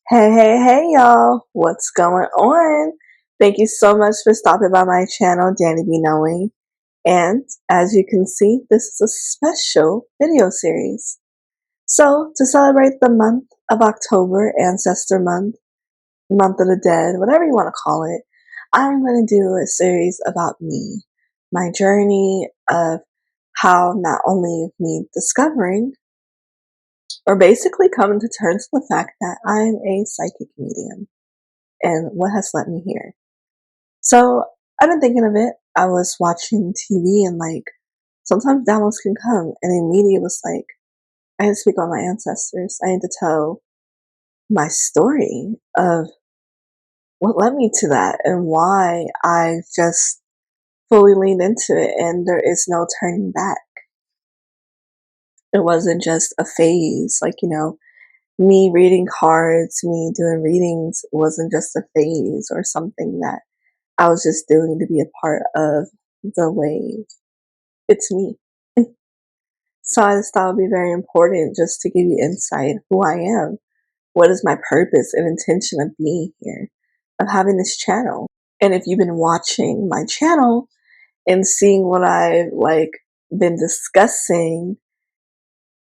Hey, y'all. What's going on? Thank you so much for stopping by my channel, Danny Be Knowing. And as you can see, this is a special video series. So, to celebrate the month of October, Ancestor Month, Month of the Dead, whatever you want to call it, I'm going to do a series about me, my journey of how not only me discovering or basically coming to terms with the fact that I'm a psychic medium and what has led me here. So I've been thinking of it. I was watching TV and sometimes downloads can come and the media was like, I need to speak on my ancestors. I need to tell my story of what led me to that and why I just fully leaned into it and there is no turning back. It wasn't just a phase, me reading cards, me doing readings wasn't just a phase or something that I was just doing to be a part of the wave. It's me. So I just thought it would be very important just to give you insight who I am, what is my purpose and intention of being here, of having this channel. And if you've been watching my channel and seeing what I've been discussing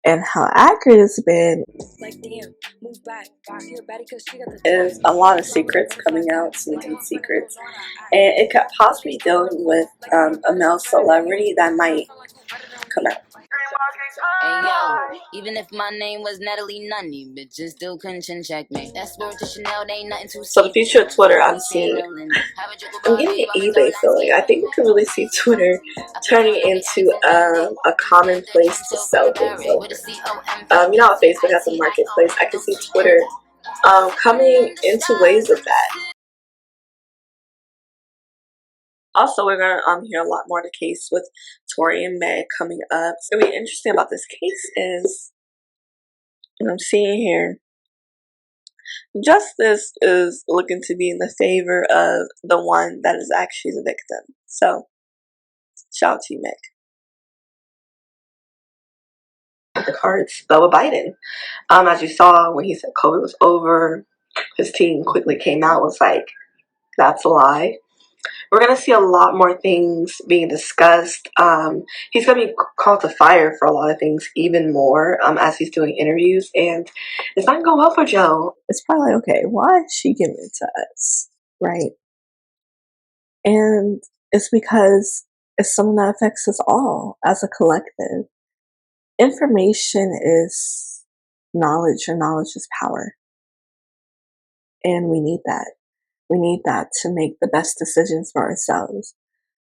and how accurate it's been, is a lot of secrets coming out, some deep secrets, and it could possibly dealing with a male celebrity that might come out. Hey yo, even if my name was Natalie Nunny, bitches still couldn't check me. That's word to Chanel, they ain't nothing to So the future of Twitter, I'm getting an eBay feeling. I think we can really see Twitter turning into a common place to sell things over. You know how Facebook has a marketplace? I can see Twitter coming into ways of that. Also, we're gonna hear a lot more of the case with Tory and Meg coming up. What's gonna be interesting about this case is, and I'm seeing here, justice is looking to be in the favor of the one that is actually the victim. So, shout out to you, Meg. The cards, though, with Biden. As you saw when he said COVID was over, his team quickly came out, was like, that's a lie. We're going to see a lot more things being discussed. He's going to be called to fire for a lot of things even more as he's doing interviews. And it's not going well for Joe. It's probably okay. Why is she giving it to us? Right? And it's because it's something that affects us all as a collective. Information is knowledge, and knowledge is power. And we need that. We need that to make the best decisions for ourselves,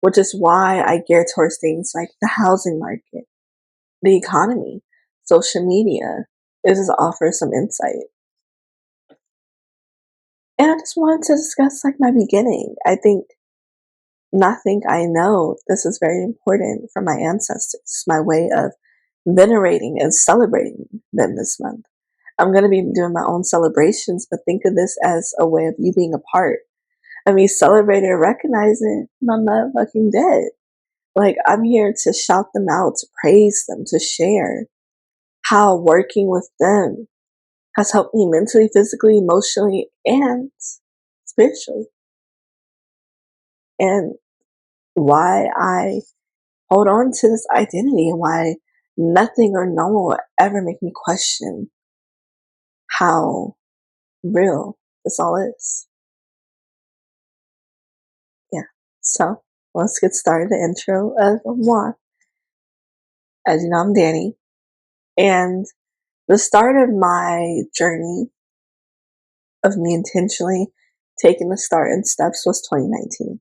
which is why I gear towards things like the housing market, the economy, social media. It just offers some insight. And I just wanted to discuss my beginning. I think nothing I know, this is very important for my ancestors, my way of venerating and celebrating them this month. I'm going to be doing my own celebrations, but think of this as a way of you being a part of me celebrating and recognizing my motherfucking dead. I'm here to shout them out, to praise them, to share how working with them has helped me mentally, physically, emotionally, and spiritually. And why I hold on to this identity and why nothing or no one will ever make me question how real this all is. Yeah. So let's get started. The intro of moi. As you know, I'm Danny. And the start of my journey of me intentionally taking the start in steps was 2019.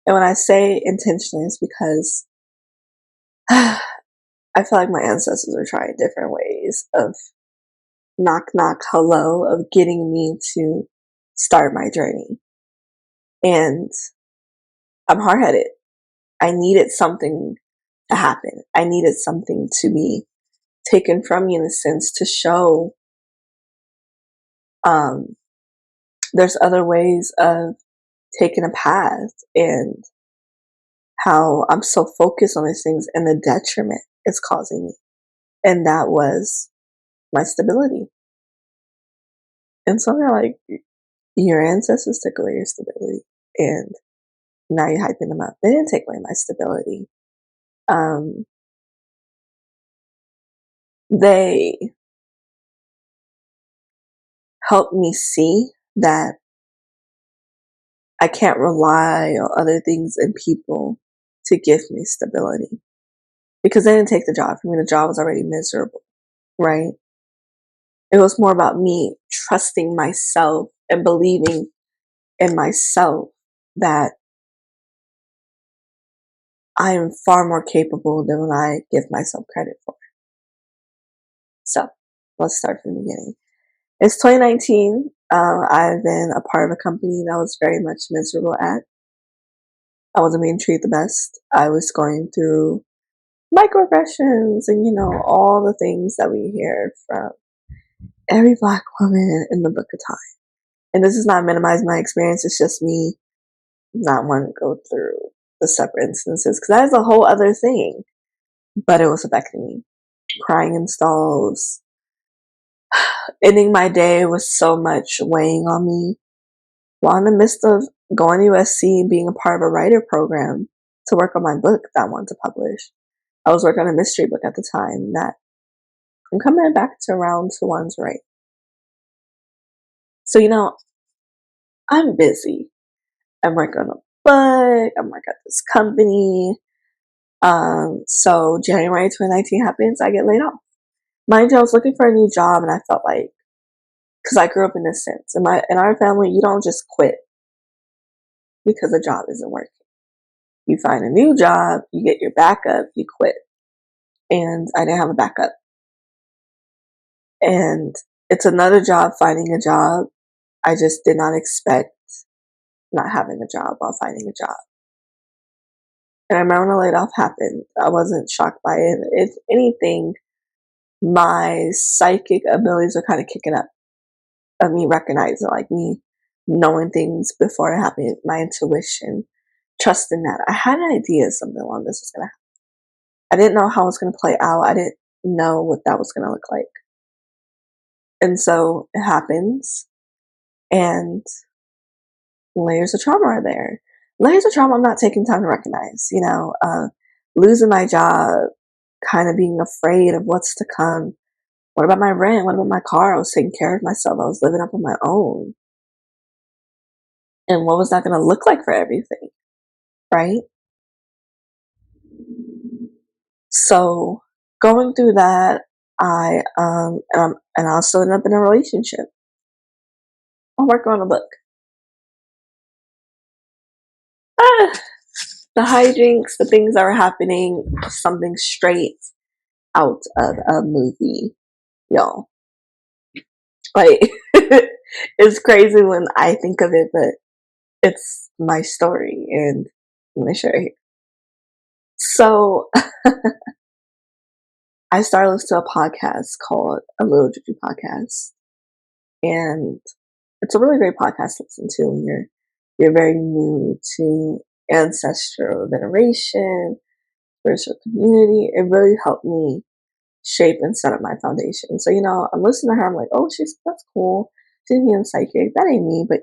And when I say intentionally, it's because I feel like my ancestors are trying different ways of knock, knock, hello, of getting me to start my journey. And I'm hard-headed. I needed something to happen. I needed something to be taken from me in a sense to show there's other ways of taking a path and how I'm so focused on these things and the detriment it's causing me. And that was my stability. And so they're like, your ancestors took away your stability, and now you're hyping them up. They didn't take away my stability. They helped me see that I can't rely on other things and people to give me stability, because they didn't take the job from me. The job was already miserable, right? It was more about me trusting myself and believing in myself that I am far more capable than when I give myself credit for. So let's start from the beginning. It's 2019. I've been a part of a company that I was very much miserable at. I wasn't being treated the best. I was going through microaggressions and, all the things that we hear from every Black woman in the book of time. And this is not minimizing my experience. It's just me not wanting to go through the separate instances, because that is a whole other thing. But it was affecting me. Crying in stalls, ending my day with so much weighing on me, while in the midst of going to USC, being a part of a writer program to work on my book that I wanted to publish. I was working on a mystery book at the time that I'm coming back to round to ones right. So, I'm busy. I'm working on a book. I'm working at this company. So January 2019 happens. I get laid off. Mind you, I was looking for a new job, and I felt like, because I grew up in this sense, in our family, you don't just quit because a job isn't working. You find a new job, you get your backup, you quit. And I didn't have a backup. And it's another job finding a job. I just did not expect not having a job while finding a job. And I remember when the layoff happened, I wasn't shocked by it. If anything, my psychic abilities are kind of kicking up, of me recognizing, like me knowing things before it happened, my intuition, trusting that. I had an idea something along this was going to happen. I didn't know how it was going to play out. I didn't know what that was going to look like. And so it happens, and layers of trauma are there. Layers of trauma I'm not taking time to recognize, losing my job, kind of being afraid of what's to come. What about my rent? What about my car? I was taking care of myself. I was living up on my own. And what was that going to look like for everything? Right? So going through that, and I also ended up in a relationship. I'm working on a book. The hijinks, the things that were happening, something straight out of a movie, y'all. Like, it's crazy when I think of it, but it's my story, and I'm gonna share it here. So, I started listening to a podcast called A Little Juju Podcast, and it's a really great podcast to listen to when you're very new to ancestral veneration, spiritual community. It really helped me shape and set up my foundation. So, I'm listening to her. I'm like, oh, that's cool. She's being psychic. That ain't me. But,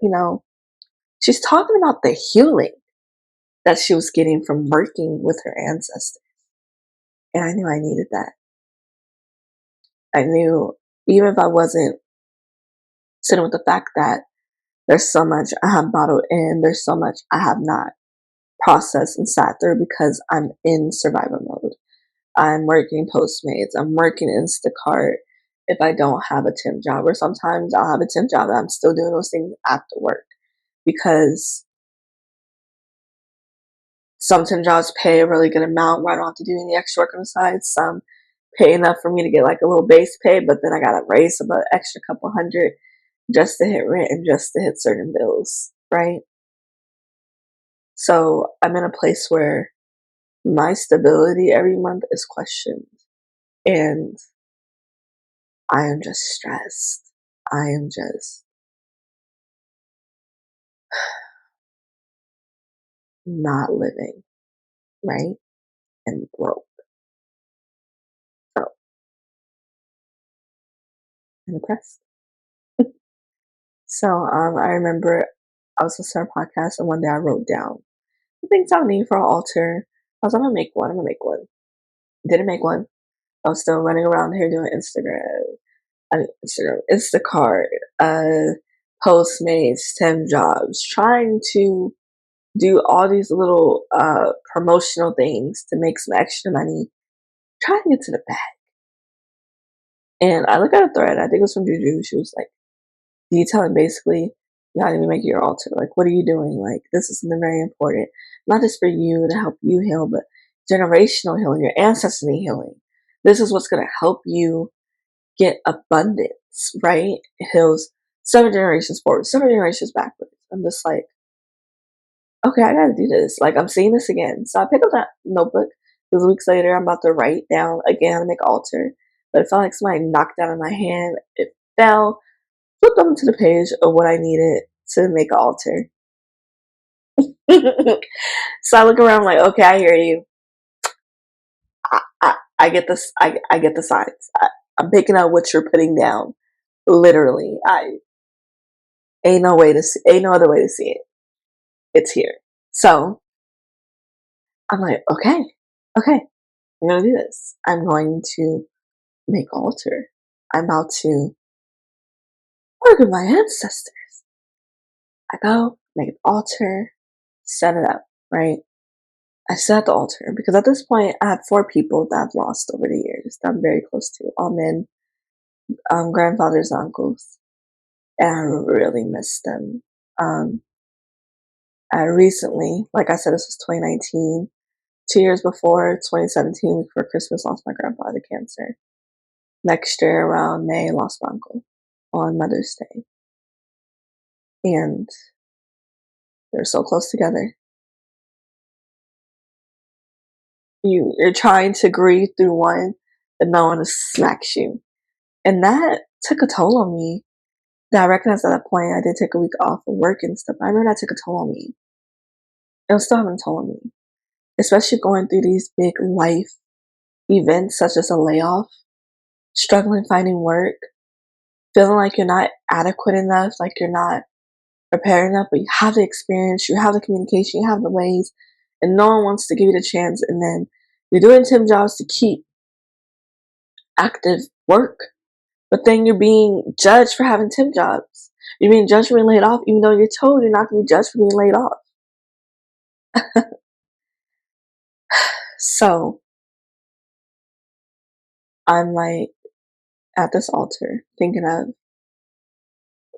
she's talking about the healing that she was getting from working with her ancestors. And I knew I needed that. I knew, even if I wasn't sitting with the fact that there's so much I have bottled in, there's so much I have not processed and sat through because I'm in survivor mode. I'm working Postmates. I'm working Instacart if I don't have a temp job. Or sometimes I'll have a temp job and I'm still doing those things after work, because some temp jobs pay a really good amount where I don't have to do any extra work on the side. Some pay enough for me to get like a little base pay, but then I got to raise about extra couple hundred just to hit rent and just to hit certain bills, right? So I'm in a place where my stability every month is questioned, and I am just stressed. I am just not living, right? And broke. So I'm depressed. So I remember I was listening to a podcast and one day I wrote down the things I need for an altar. I was like, I'm gonna make one. Didn't make one. I was still running around here doing Instacart, Postmates, temp jobs, trying to do all these little promotional things to make some extra money, trying to get to the bag. And I look at a thread, I think it was from Juju. She was like detailing basically, you know, to make your altar. Like, what are you doing? Like, this is something very important, not just for you to help you heal, but generational healing, your ancestral healing. This is what's going to help you get abundance, right? It heals 7 generations forward, 7 generations backwards. I'm just like, okay, I gotta do this. Like, I'm seeing this again. So I pick up that notebook. Because weeks later, I'm about to write down again how to make an altar. But it felt like somebody knocked down in my hand. It fell, flipped onto the page of what I needed to make an altar. So I look around like, okay, I hear you. I get this. I get the signs. I'm picking up what you're putting down. Literally, I ain't no way to see. Ain't no other way to see it. It's here. So I'm like, okay, I'm gonna do this. I'm going to make an altar. I'm about to work with my ancestors. I go make an altar, set it up. Right. I set the altar because at this point I had 4 people that I've lost over the years that I'm very close to. All men, grandfathers, uncles, and I really miss them. I recently, like I said, this was 2019. 2 years before, 2017, week before Christmas, lost my grandfather to cancer. Next year, around May, lost my uncle on Mother's Day. And they're so close together. You're trying to grieve through one, and no one smacks you. And that took a toll on me. That I recognized at that point I did take a week off of work and stuff. I remember that took a toll on me. It was still having a toll on me. Especially going through these big life events such as a layoff, struggling finding work, feeling like you're not adequate enough, like you're not prepared enough, but you have the experience, you have the communication, you have the ways, and no one wants to give you the chance. And then you're doing temp jobs to keep active work, but then you're being judged for having temp jobs. You're being judged for being laid off, even though you're told you're not going to be judged for being laid off. So I'm like at this altar thinking of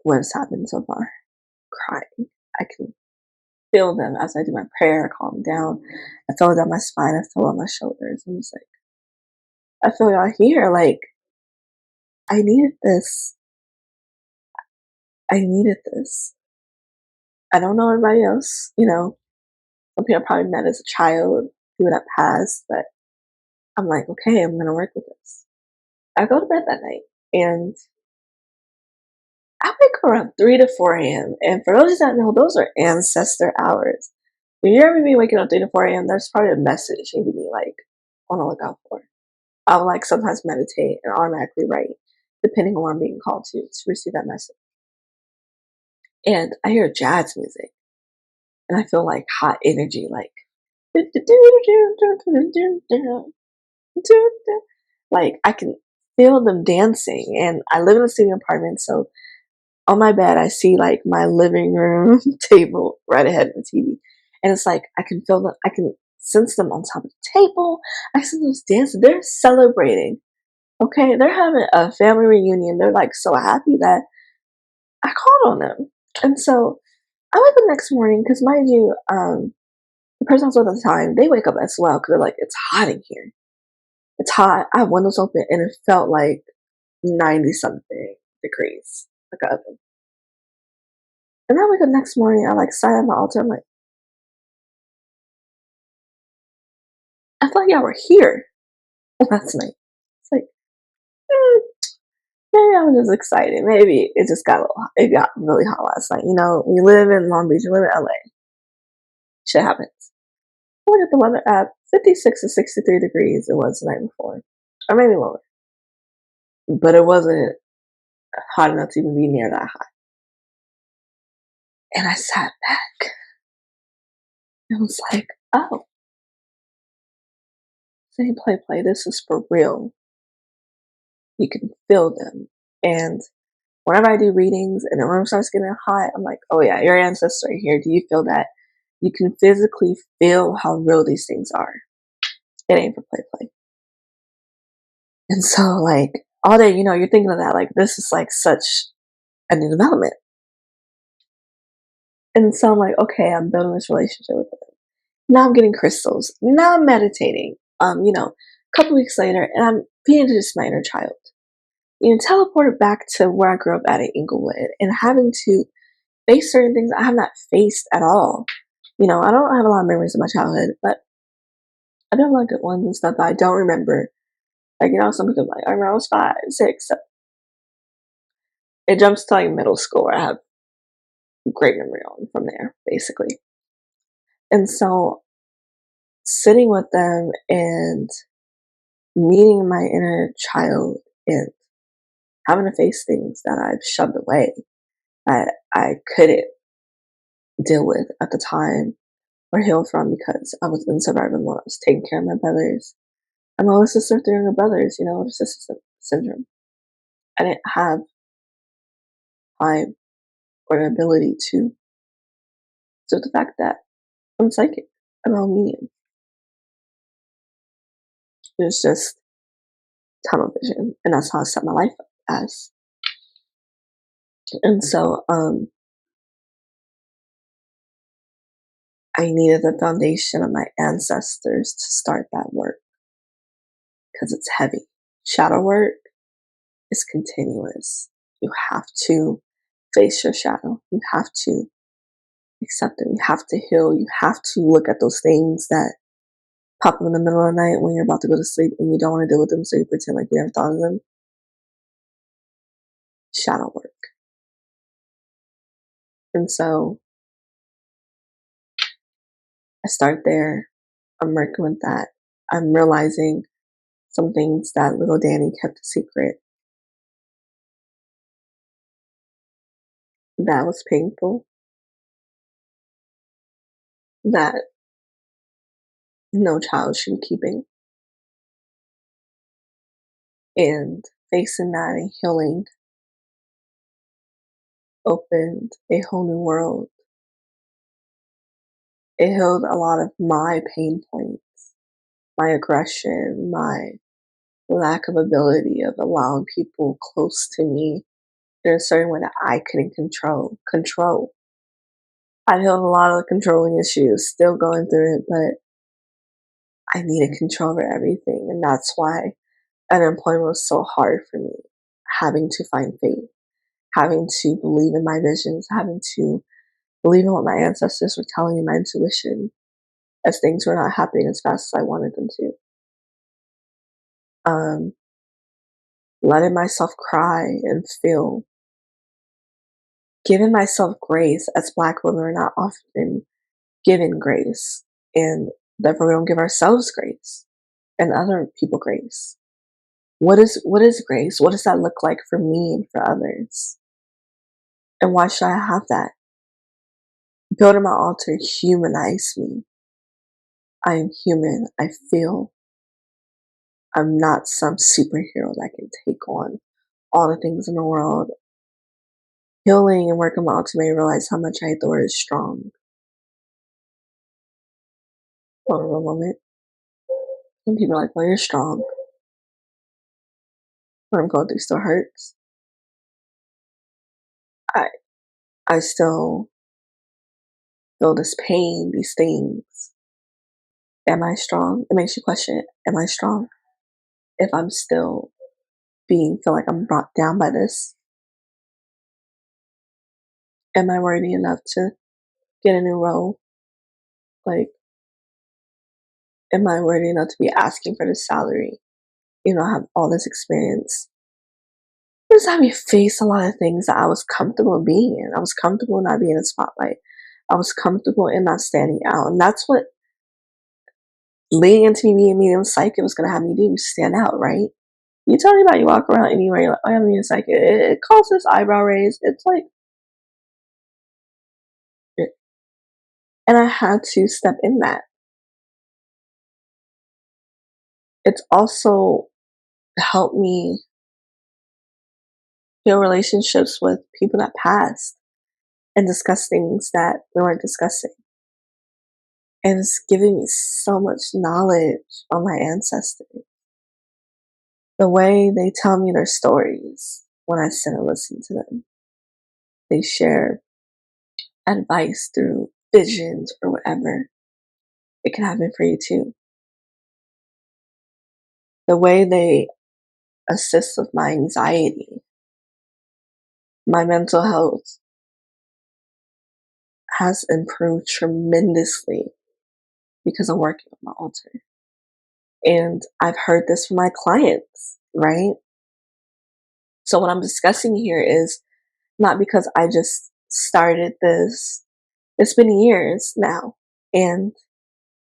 what's happened so far, crying. I can feel them as I do my prayer, calm down. I feel it down my spine, I feel it on my shoulders. I'm just like, I feel y'all here. Like, I needed this. I needed this. I don't know everybody else, you know. Some people probably met as a child, people that passed, but I'm like, okay, I'm gonna work with this. I go to bed that night and I wake up around 3 to 4 a.m. And for those that know, those are ancestor hours. If you ever be waking up 3 to 4 a.m., there's probably a message you need to be like on the lookout for. I'll like sometimes meditate and automatically write, depending on what I'm being called to receive that message. And I hear jazz music and I feel like hot energy, like I can feel them dancing. And I live in a studio apartment, so on my bed I see like my living room table right ahead of the TV, and it's like I can feel them, I can sense them on top of the table. I see them dancing. They're celebrating. Okay, they're having a family reunion. They're like so happy that I called on them. And so I wake up next morning because, mind you, the person I was with at the time, they wake up as well because they're like, it's hot in here. It's hot. I have windows open and it felt like 90 something degrees, like an oven. And then I wake up next morning, I like sat at my altar. I'm like, I feel like y'all were here last night. It's like, maybe I was just excited. Maybe it just got it got really hot last night. You know, we live in Long Beach, we live in LA. Shit happens. I look at the weather app, 56 to 63 degrees it was the night before. Or maybe lower. But it wasn't hot enough to even be near that high. And I sat back and was like, oh, say play, this is for real. You can feel them. And whenever I do readings and the room starts getting hot, I'm like, oh yeah, your ancestors right here. Do you feel that? You can physically feel how real these things are. It ain't for play. And so, like, all day, you're thinking of that, like, this is like such a new development. And so I'm like, okay, I'm building this relationship with them. Now I'm getting crystals. Now I'm meditating. A couple weeks later, and I'm being introduced to my inner child. Teleported back to where I grew up at in Inglewood and having to face certain things I have not faced at all. I don't have a lot of memories of my childhood, but I do have a lot of good ones and stuff that I don't remember. Like, some people like, I remember I was 5, 6. So it jumps to like middle school where I have great memory on from there, basically. And so sitting with them and meeting my inner child and having to face things that I've shoved away that I couldn't deal with at the time or heal from because I was in survival mode. I was taking care of my brothers. I'm a sister to younger brothers, older sister syndrome. I didn't have time or the ability to deal with the fact that I'm psychic. I'm a medium. It's just tunnel vision, and that's how I set my life up as. And so, I needed the foundation of my ancestors to start that work because it's heavy. Shadow work is continuous. You have to face your shadow. You have to accept it. You have to heal. You have to look at those things that pop up in the middle of the night when you're about to go to sleep and you don't want to deal with them, so you pretend like you never thought of them. Shadow work. And so I start there. I'm working with that. I'm realizing some things that little Danny kept a secret. That was painful. That no child should be keeping. And facing that and healing opened a whole new world. It healed a lot of my pain points, my aggression, my lack of ability of allowing people close to me in a certain way that I couldn't control. I healed a lot of controlling issues, still going through it, but I needed control over everything. And that's why unemployment was so hard for me. Having to find faith, having to believe in my visions, having to believe in what my ancestors were telling me, my intuition, as things were not happening as fast as I wanted them to. Letting myself cry and feel, giving myself grace, as Black women are not often given grace, and therefore we don't give ourselves grace and other people grace. What is grace? What does that look like for me and for others? And why should I have that? Building my altar humanized me. I am human. I feel. I'm not some superhero that can take on all the things in the world. Healing and working my altar made me realize how much I hate the word strong. Vulnerable moment. And people are like, well, you're strong. What I'm going through still hurts. I still feel this pain, these things. Am I strong? It makes you question, am I strong? If I'm still feel like I'm brought down by this. Am I worthy enough to get a new role? Like, am I worthy enough to be asking for this salary? I have all this experience. This had me face a lot of things that I was comfortable being in. I was comfortable not being in the spotlight. I was comfortable in not standing out. And that's what leading into me being medium psychic was going to have me do, stand out, right? You tell me about you walk around anywhere, you're like, oh, I'm medium psychic. It causes eyebrow raise. It's like, And I had to step in that. It's also helped me heal relationships with people that passed and discuss things that we weren't discussing. And it's giving me so much knowledge on my ancestors. The way they tell me their stories when I sit and listen to them. They share advice through visions or whatever. It can happen for you too. The way they assist with my anxiety, my mental health has improved tremendously because I'm working on my altar. And I've heard this from my clients, right? So what I'm discussing here is not because I just started this. It's been years now. And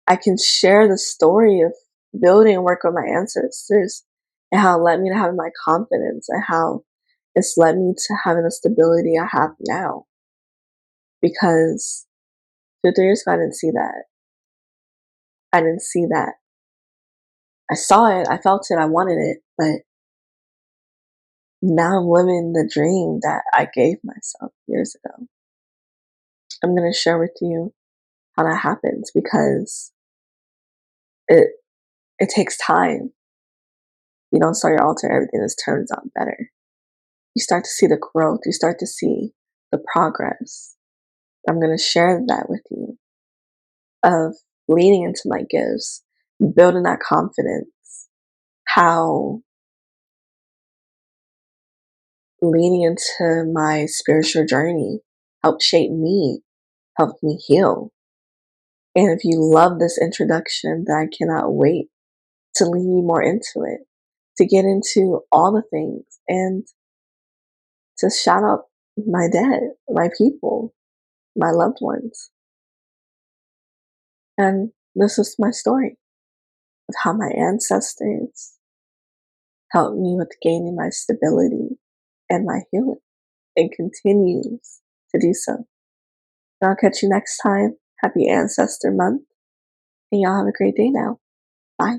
I can share the story of building and work with my ancestors and how it led me to having my confidence and how it's led me to having the stability I have now. Because 2-3 years ago, I didn't see that. I didn't see that. I saw it, I felt it, I wanted it, but now I'm living the dream that I gave myself years ago. I'm going to share with you how that happens because it takes time. You don't start your altar, everything just turns out better. You start to see the growth, you start to see the progress. I'm going to share that with you of leaning into my gifts, building that confidence, how leaning into my spiritual journey helped shape me, helped me heal. And if you love this introduction, then I cannot wait to lean you more into it, to get into all the things and to shout out my dead, my people, my loved ones. And this is my story of how my ancestors helped me with gaining my stability and my healing and continues to do so. And I'll catch you next time. Happy Ancestor Month. And y'all have a great day now. Bye.